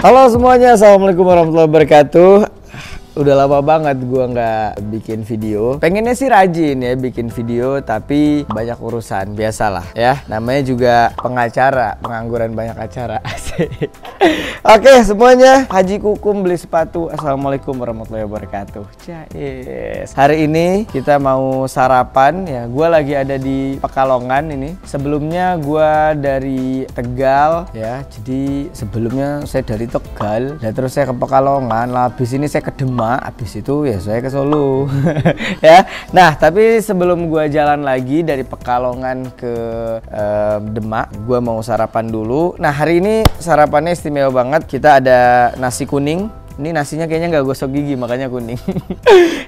Halo semuanya, assalamualaikum warahmatullahi wabarakatuh. Udah lama banget gua nggak bikin video. Pengennya sih rajin ya bikin video, tapi banyak urusan, biasalah ya. Namanya juga pengacara, pengangguran banyak acara. Oke semuanya, Haji Kukum beli sepatu. Assalamualaikum warahmatullahi wabarakatuh. Yes. Hari ini kita mau sarapan ya. Gua lagi ada di Pekalongan ini. Sebelumnya gua dari Tegal ya. Jadi sebelumnya saya dari Tegal, dan terus saya ke Pekalongan. Lah habis ini saya ke Demak. Habis itu ya saya ke Solo. Ya. Nah, tapi sebelum gua jalan lagi dari Pekalongan ke Demak, gua mau sarapan dulu. Nah, hari ini sarapannya istimewa banget. Kita ada nasi kuning. Ini nasinya kayaknya nggak gosok gigi, makanya kuning.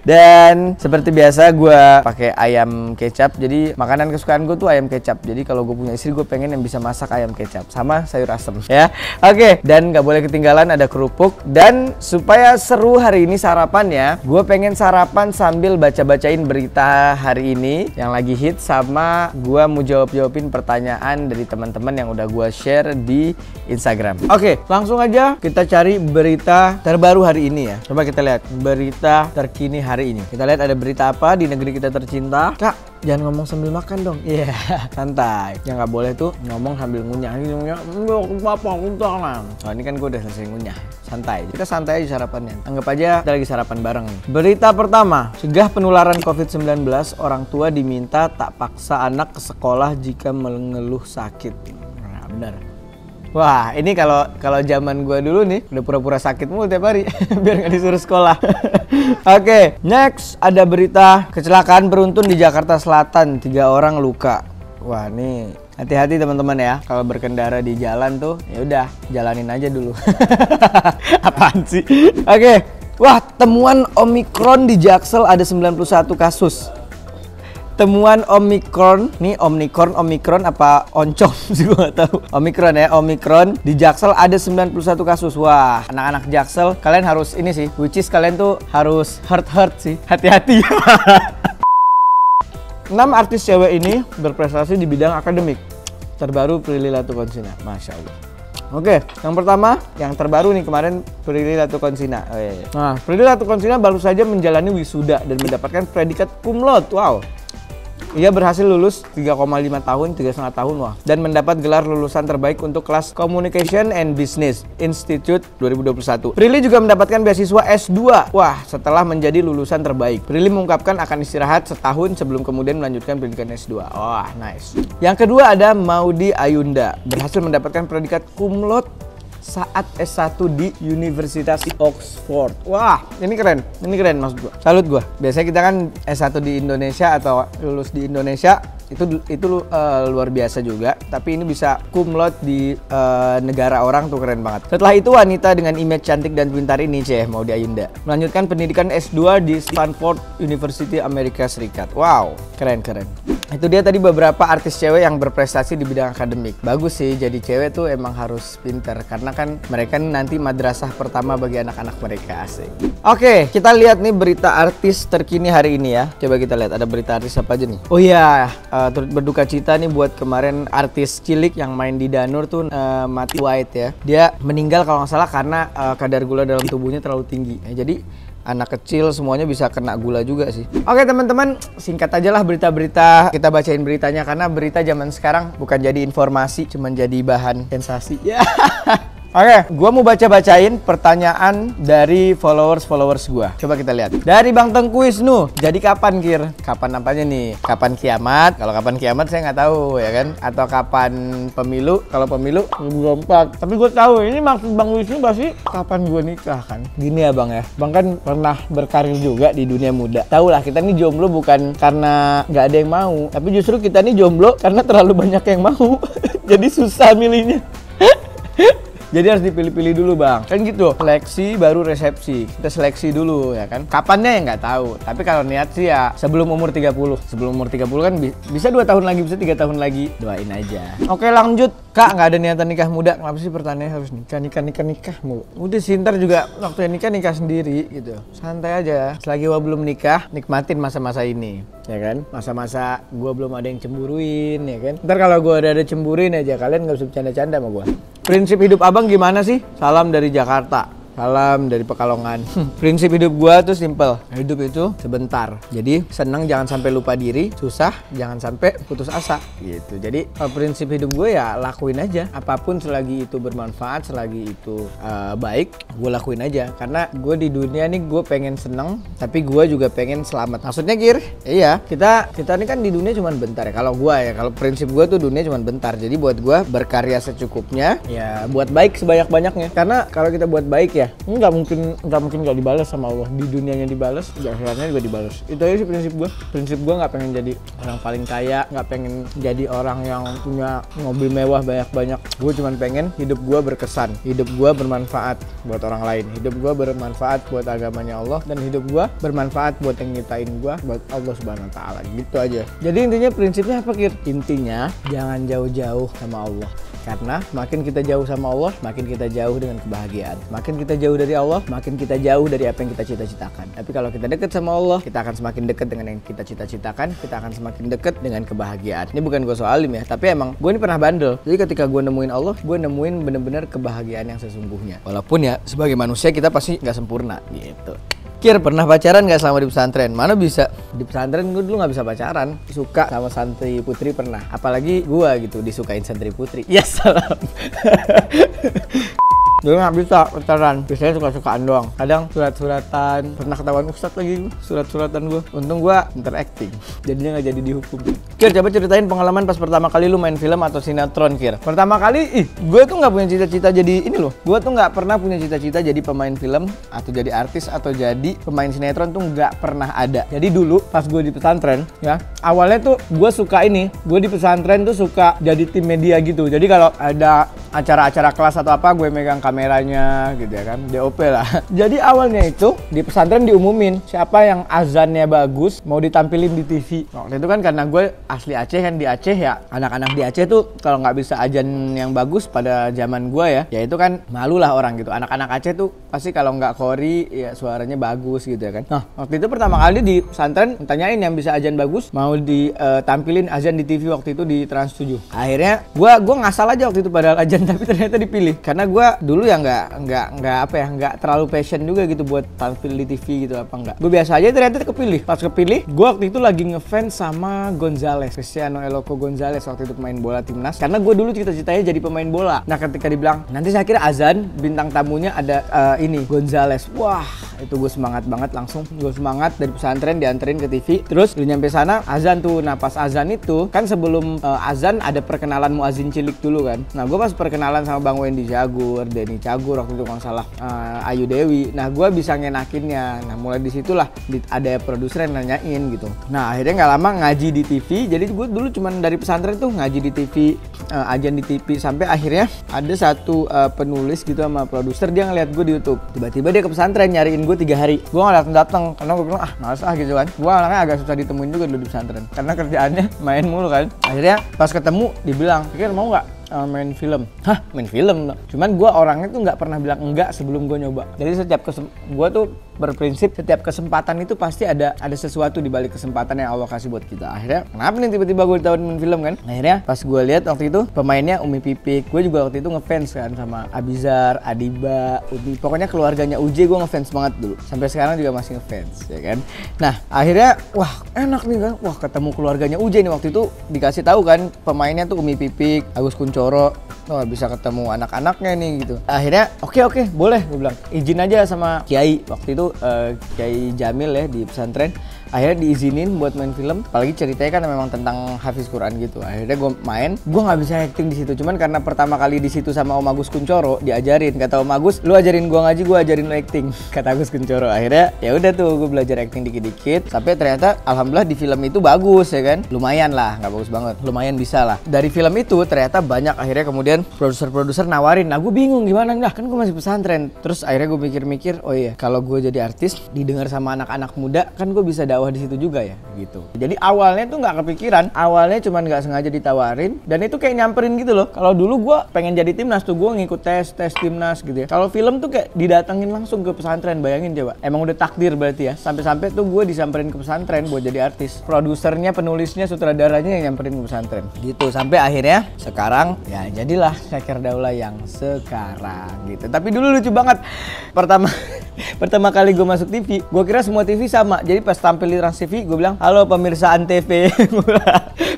Dan seperti biasa gue pakai ayam kecap. Jadi makanan kesukaan gue tuh ayam kecap. Jadi kalau gue punya istri, gue pengen yang bisa masak ayam kecap sama sayur asem ya. Oke, dan nggak boleh ketinggalan ada kerupuk. Dan supaya seru hari ini sarapannya, gue pengen sarapan sambil baca-bacain berita hari ini yang lagi hit, sama gue mau jawab-jawabin pertanyaan dari teman-teman yang udah gue share di Instagram. Oke, langsung aja kita cari berita terbaru hari ini ya. Coba kita lihat berita terkini hari ini. Kita lihat ada berita apa di negeri kita tercinta. Kak, jangan ngomong sambil makan dong. Iya, santai. Yang nggak boleh tuh ngomong sambil ngunyah. Oh, ini kan gue udah selesai ngunyah. Santai. Kita santai aja sarapannya. Anggap aja kita lagi sarapan bareng nih. Berita pertama, cegah penularan COVID-19, orang tua diminta tak paksa anak ke sekolah jika mengeluh sakit. Nah, benar. Wah, ini kalau zaman gua dulu nih udah pura-pura sakit mulu tiap hari biar nggak disuruh sekolah. Oke, next ada berita kecelakaan beruntun di Jakarta Selatan, 3 orang luka. Wah, nih hati-hati teman-teman ya, kalau berkendara di jalan tuh ya udah jalanin aja dulu. Apaan sih? Oke. Wah, temuan Omikron di Jaksel ada 91 kasus. Temuan Omikron, nih Omikron apa oncom sih gue gak tahu. Omikron ya, Omikron di Jaksel ada 91 kasus. Wah, anak-anak Jaksel kalian harus ini sih, which is kalian tuh harus hurt sih, hati-hati. 6 artis cewek ini berprestasi di bidang akademik. Terbaru Prilly Latuconsina, Masya Allah. Oke, yang pertama, yang terbaru nih kemarin Prilly Latuconsina. Nah, Prilly Latuconsina baru saja menjalani wisuda dan mendapatkan predikat cum laude. Wow. Ia berhasil lulus 3,5 tahun, 3,5 tahun, wah, dan mendapat gelar lulusan terbaik untuk kelas Communication and Business Institute 2021. Prilly juga mendapatkan beasiswa S2, wah, setelah menjadi lulusan terbaik. Prilly mengungkapkan akan istirahat setahun sebelum kemudian melanjutkan pendidikan S2. Wah, nice. Yang kedua ada Maudy Ayunda, berhasil mendapatkan predikat cum laude saat S1 di Universitas Oxford. Wah, ini keren maksud gua. Salut gua. Biasanya kita kan S1 di Indonesia atau lulus di Indonesia itu luar biasa juga, tapi ini bisa cum laude di negara orang tuh keren banget. Setelah itu wanita dengan image cantik dan pintar ini, Maudy Ayunda, melanjutkan pendidikan S2 di Stanford University Amerika Serikat. Wow, keren. Itu dia tadi beberapa artis cewek yang berprestasi di bidang akademik. Bagus sih, jadi cewek tuh emang harus pinter, karena kan mereka nanti madrasah pertama bagi anak-anak mereka, asik. Oke, kita lihat nih berita artis terkini hari ini ya. Coba kita lihat ada berita artis apa aja nih. Oh iya, turut berduka cita nih buat kemarin artis cilik yang main di Danur tuh, Mati White ya. Dia meninggal kalau nggak salah karena kadar gula dalam tubuhnya terlalu tinggi. Jadi anak kecil semuanya bisa kena gula juga sih. Oke teman-teman, singkat aja lah berita-berita. Kita bacain beritanya karena berita zaman sekarang bukan jadi informasi, cuman jadi bahan sensasi. Ya. Oke, gua mau bacain pertanyaan dari followers gua. Coba kita lihat. Dari Bang Tengku Wisnu. Jadi kapan, Kir? Kapan apanya nih? Kapan kiamat? Kalau kapan kiamat saya nggak tahu ya kan. Atau kapan pemilu? Kalau pemilu 2024. Tapi gue tahu ini maksud Bang Wisnu pasti kapan gue nikah kan. Gini ya Bang ya. Bang kan pernah berkarir juga di dunia muda. Tahu lah kita nih jomblo bukan karena nggak ada yang mau, tapi justru kita nih jomblo karena terlalu banyak yang mau. Jadi susah milihnya. Jadi harus dipilih-pilih dulu Bang. Kan gitu, seleksi baru resepsi. Kita seleksi dulu ya kan. Kapannya ya nggak tahu. Tapi kalau niat sih ya sebelum umur 30. Sebelum umur 30 kan bisa 2 tahun lagi, bisa 3 tahun lagi. Doain aja. Oke lanjut. Kak, nggak ada niatan nikah muda. Kenapa sih pertanyaannya harus nikah mulu? Udah sih, ntar juga waktu nikah sendiri gitu. Santai aja. Selagi gua belum nikah, nikmatin masa-masa ini. Ya kan? Masa-masa gua belum ada yang cemburuin ya kan. Ntar kalau gua ada cemburuin aja, kalian nggak usah bercanda-canda sama gua. Prinsip hidup abang gimana sih? Salam dari Jakarta. Salam dari Pekalongan. Prinsip hidup gua tuh simple. Hidup itu sebentar. Jadi senang jangan sampai lupa diri, susah jangan sampai putus asa gitu. Jadi prinsip hidup gue ya lakuin aja. Apapun selagi itu bermanfaat, selagi itu baik, gue lakuin aja. Karena gue di dunia nih gue pengen seneng, tapi gue juga pengen selamat. Maksudnya Gir, iya kita ini kan di dunia cuma bentar ya. Kalau gue ya, kalau prinsip gue tuh dunia cuma bentar. Jadi buat gue berkarya secukupnya, ya buat baik sebanyak-banyaknya. Karena kalau kita buat baik ya nggak mungkin nggak dibalas sama Allah. Di dunianya dibalas, di akhiratnya juga dibalas. Itu aja sih prinsip gue nggak pengen jadi orang paling kaya, nggak pengen jadi orang yang punya mobil mewah banyak. Gue cuma pengen hidup gue berkesan, hidup gue bermanfaat buat orang lain, hidup gue bermanfaat buat agamanya Allah, dan hidup gue bermanfaat buat yang nyiptain gue, buat Allah Subhanahu Wa Taala. Gitu aja. Jadi intinya prinsipnya apa Kir? Intinya jangan jauh-jauh sama Allah. Karena makin kita jauh sama Allah, makin kita jauh dengan kebahagiaan. Makin kita jauh dari Allah, makin kita jauh dari apa yang kita cita-citakan. Tapi kalau kita dekat sama Allah, kita akan semakin dekat dengan yang kita cita-citakan, kita akan semakin dekat dengan kebahagiaan. Ini bukan gue soalim ya, tapi emang gue ini pernah bandel. Jadi ketika gue nemuin Allah, gue nemuin bener-bener kebahagiaan yang sesungguhnya. Walaupun ya sebagai manusia kita pasti nggak sempurna gitu. Kir, pernah pacaran gak selama di pesantren? Mana bisa? Di pesantren gue dulu gak bisa pacaran. Suka sama santri putri pernah. Apalagi gue gitu disukain santri putri. Ya salam. Dulu gak bisa pacaran, biasanya suka-sukaan doang. Kadang surat-suratan, pernah ketahuan ustadz lagi gue, surat-suratan gue. Untung gue pinter acting, jadinya gak jadi dihukum. Kir, coba ceritain pengalaman pas pertama kali lu main film atau sinetron, Kir. Pertama kali, gue tuh gak punya cita-cita jadi ini loh. Gue tuh gak pernah punya cita-cita jadi pemain film, atau jadi artis, atau jadi pemain sinetron tuh gak pernah ada. Jadi dulu pas gue di pesantren, ya awalnya tuh gue suka ini. Gue di pesantren tuh suka jadi tim media gitu. Jadi kalau ada acara-acara kelas atau apa, gue megang kameranya gitu ya kan, DOP lah. Jadi awalnya itu di pesantren diumumin siapa yang azannya bagus mau ditampilin di TV. Waktu itu kan karena gue asli Aceh kan, di Aceh ya anak-anak di Aceh tuh kalau nggak bisa azan yang bagus pada zaman gue ya itu kan malu lah orang gitu. Anak-anak Aceh tuh pasti kalau nggak kori ya suaranya bagus gitu ya kan. Nah waktu itu pertama kali di pesantren tanyain yang bisa azan bagus mau ditampilin azan di TV waktu itu di Trans 7. Akhirnya gue ngasal aja waktu itu padahal azan, tapi ternyata dipilih karena gue dulu ya nggak terlalu passion juga gitu buat tampil di TV gitu apa enggak. Gue biasa aja, ternyata kepilih. Pas kepilih, gue waktu itu lagi ngefans sama Gonzales, Cristiano Eloko Gonzales waktu itu pemain bola timnas. Karena gue dulu cita-citanya jadi pemain bola. Nah ketika dibilang nanti saya kira azan bintang tamunya ada ini Gonzales, wah itu gue semangat banget, langsung gue semangat dari pesantren dianterin ke TV. Terus udah nyampe sana azan tuh. Nah pas azan itu kan sebelum azan ada perkenalan muazin cilik dulu kan. Nah gue pas perkenalan sama Bang Wendy Cagur, Denny Cagur waktu itu kalau salah, Ayu Dewi. Nah gue bisa ngenakinnya. Nah mulai disitulah ada produser yang nanyain gitu. Nah akhirnya nggak lama ngaji di TV. Jadi gue dulu cuman dari pesantren tuh ngaji di TV, ajan di TV, sampai akhirnya ada satu penulis gitu sama produser, dia ngeliat gue di YouTube. Tiba-tiba dia ke pesantren nyariin gue 3 hari. Gue nggak datang karena gue bilang males gitu kan. Gue anaknya agak susah ditemuin juga dulu di pesantren karena kerjaannya main mulu kan. Akhirnya pas ketemu dibilang, "Kira mau nggak main film?" Hah, main film? Cuman gue orangnya tuh nggak pernah bilang enggak sebelum gue nyoba. Jadi setiap gue tuh berprinsip setiap kesempatan itu pasti ada sesuatu di balik kesempatan yang Allah kasih buat kita. Akhirnya kenapa nih tiba-tiba gue ditawarin main film kan? Akhirnya pas gue lihat waktu itu pemainnya Umi Pipik, gue juga waktu itu ngefans kan sama Abizar, Adiba, Umi, pokoknya keluarganya UJ gue ngefans banget dulu. Sampai sekarang juga masih ngefans ya kan. Nah akhirnya wah enak nih kan, wah ketemu keluarganya UJ nih. Waktu itu dikasih tahu kan pemainnya tuh Umi Pipik, Agus Kuncoro. Oh bisa ketemu anak-anaknya nih gitu. Akhirnya oke boleh, gue bilang izin aja sama Kiai waktu itu, Kiai Jamil ya di pesantren. Akhirnya diizinin buat main film, apalagi ceritanya kan memang tentang Hafiz Quran gitu. Akhirnya gue main, gue nggak bisa acting di situ, cuman karena pertama kali di situ sama Om Agus Kuncoro diajarin, kata Om Agus, lu ajarin gue ngaji, gue ajarin lu acting, kata Agus Kuncoro. Akhirnya ya udah tuh gue belajar acting dikit-dikit, sampai ternyata alhamdulillah di film itu bagus ya kan, lumayan lah, nggak bagus banget, lumayan bisa lah. Dari film itu ternyata banyak akhirnya kemudian produser-produser nawarin. Nah gue bingung gimana, nah kan gue masih pesantren. Terus akhirnya gue mikir-mikir, oh iya kalau gue jadi artis didengar sama anak-anak muda kan gue bisa dakwah di situ juga ya gitu. Jadi awalnya tuh nggak kepikiran, awalnya cuman nggak sengaja ditawarin dan itu kayak nyamperin gitu loh. Kalau dulu gue pengen jadi timnas tuh, gue ngikut tes timnas gitu ya. Kalau film tuh kayak didatengin langsung ke pesantren, bayangin coba. Emang udah takdir berarti ya. Sampai-sampai tuh gue disamperin ke pesantren buat jadi artis. Produsernya, penulisnya, sutradaranya yang nyamperin ke pesantren gitu. Sampai akhirnya sekarang ya jadilah Syakir Daula yang sekarang gitu. Tapi dulu lucu banget. Pertama kali gue masuk TV, gue kira semua TV sama. Jadi pas tampil di Trans TV, gue bilang, halo pemirsa Antv.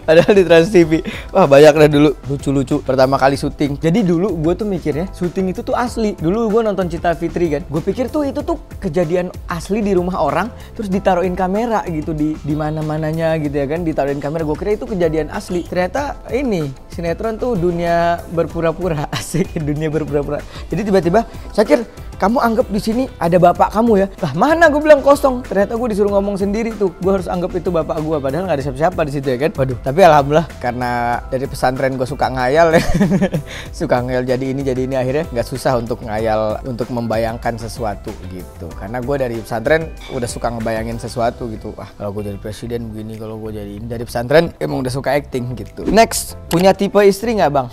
Padahal di Trans TV, wah banyak dah dulu lucu-lucu. Pertama kali syuting. Jadi dulu gue tuh mikirnya syuting itu tuh asli. Dulu gue nonton Cinta Fitri kan, gue pikir tuh itu tuh kejadian asli di rumah orang, terus ditaruhin kamera gitu di mana-mananya gitu ya kan, ditaruhin kamera. Gue kira itu kejadian asli. Ternyata ini sinetron tuh dunia berpura-pura. Asik, dunia berpura-pura. Jadi tiba-tiba, Syakir, kamu anggap di sini ada bapak kamu ya? Lah mana, gue bilang kosong. Ternyata gue disuruh ngomong sendiri tuh. Gue harus anggap itu bapak gue, padahal nggak ada siapa-siapa di situ ya kan. Waduh. Tapi alhamdulillah karena dari pesantren gue suka ngayal ya. Suka ngayal jadi ini akhirnya nggak susah untuk ngayal, untuk membayangkan sesuatu gitu. Karena gue dari pesantren udah suka ngebayangin sesuatu gitu. Wah kalau gue jadi presiden begini, kalau gue jadi ini. Dari pesantren emang udah suka acting gitu. Next, punya tipe istri nggak bang?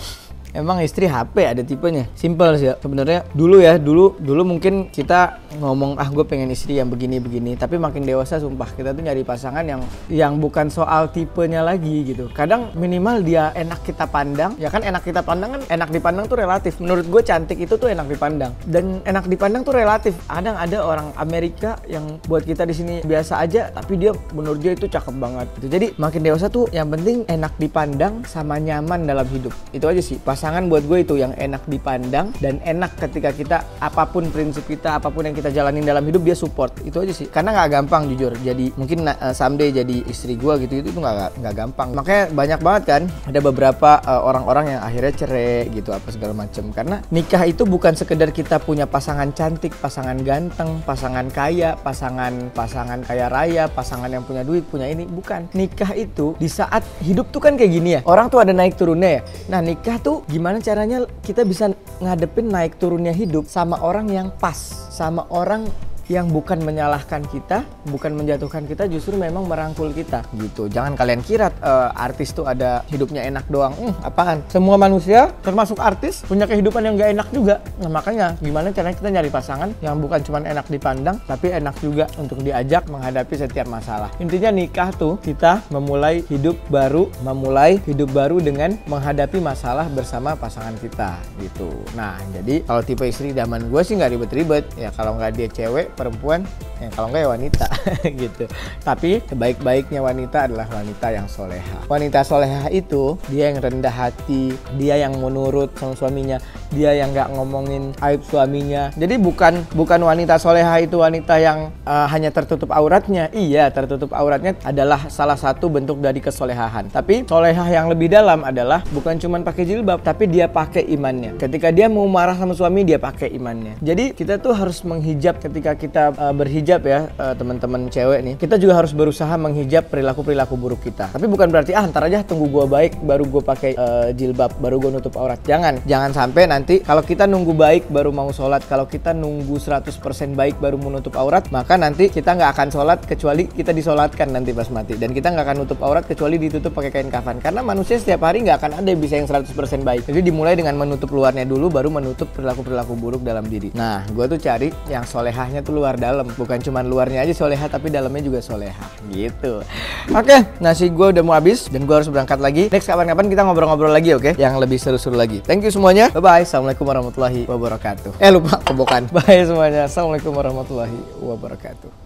Emang istri HP ada tipenya? Simple sih ya sebenarnya. Dulu mungkin kita ngomong gue pengen istri yang begini, tapi makin dewasa sumpah kita tuh nyari pasangan yang bukan soal tipenya lagi gitu. Kadang minimal dia enak kita pandang, ya kan. Enak kita pandang kan, enak dipandang tuh relatif. Menurut gue cantik itu tuh enak dipandang, dan enak dipandang tuh relatif. Kadang ada orang Amerika yang buat kita di sini biasa aja, tapi dia menurut dia itu cakep banget gitu. Jadi makin dewasa tuh yang penting enak dipandang sama nyaman dalam hidup. Itu aja sih pasangan buat gue, itu yang enak dipandang dan enak ketika kita apapun prinsip kita, apapun yang kita jalanin dalam hidup dia support. Itu aja sih, karena nggak gampang jujur. Jadi mungkin someday jadi istri gue gitu, itu nggak gampang. Makanya banyak banget kan ada beberapa orang-orang yang akhirnya cerai gitu apa segala macem. Karena nikah itu bukan sekedar kita punya pasangan cantik, pasangan ganteng, pasangan kaya, pasangan kaya raya, pasangan yang punya duit, punya ini. Bukan. Nikah itu di saat hidup tuh kan kayak gini ya, orang tuh ada naik turunnya ya. Nah nikah tuh gimana caranya kita bisa ngadepin naik turunnya hidup sama orang yang pas, sama orang yang bukan menyalahkan kita, bukan menjatuhkan kita, justru memang merangkul kita gitu. Jangan kalian kira artis tuh ada hidupnya enak doang. Apaan? Semua manusia termasuk artis punya kehidupan yang gak enak juga. Nah makanya gimana caranya kita nyari pasangan yang bukan cuma enak dipandang, tapi enak juga untuk diajak menghadapi setiap masalah. Intinya nikah tuh kita memulai hidup baru dengan menghadapi masalah bersama pasangan kita gitu. Nah jadi kalau tipe istri zaman gue sih nggak ribet-ribet ya. Kalau nggak dia cewek, perempuan, ya kalau enggak ya wanita gitu. Tapi sebaik-baiknya wanita adalah wanita yang soleha. Wanita soleha itu dia yang rendah hati, dia yang menurut sama suaminya, dia yang nggak ngomongin aib suaminya. Jadi bukan wanita soleha itu wanita yang hanya tertutup auratnya. Iya, tertutup auratnya adalah salah satu bentuk dari kesolehahan. Tapi solehah yang lebih dalam adalah bukan cuma pakai jilbab, tapi dia pakai imannya. Ketika dia mau marah sama suami, dia pakai imannya. Jadi kita tuh harus menghijab ketika kita berhijab ya, teman-teman cewek nih, kita juga harus berusaha menghijab perilaku buruk kita. Tapi bukan berarti ntar aja tunggu gue baik baru gue pakai jilbab, baru gue nutup aurat. Jangan sampai nanti kalau kita nunggu baik baru mau sholat, kalau kita nunggu 100% baik baru mau nutup aurat, maka nanti kita nggak akan sholat kecuali kita disolatkan nanti pas mati, dan kita nggak akan nutup aurat kecuali ditutup pakai kain kafan. Karena manusia setiap hari nggak akan ada yang bisa yang 100% baik. Jadi dimulai dengan menutup luarnya dulu, baru menutup perilaku buruk dalam diri. Nah gue tuh cari yang solehahnya tuh luar dalam, bukan cuma luarnya aja soleha tapi dalamnya juga soleha gitu. Oke, nasi gue udah mau habis dan gue harus berangkat lagi. Next kapan-kapan kita ngobrol-ngobrol lagi, oke? Yang lebih seru-seru lagi. Thank you semuanya. Bye bye. Assalamualaikum warahmatullahi wabarakatuh. Lupa kobokan. Bye semuanya. Assalamualaikum warahmatullahi wabarakatuh.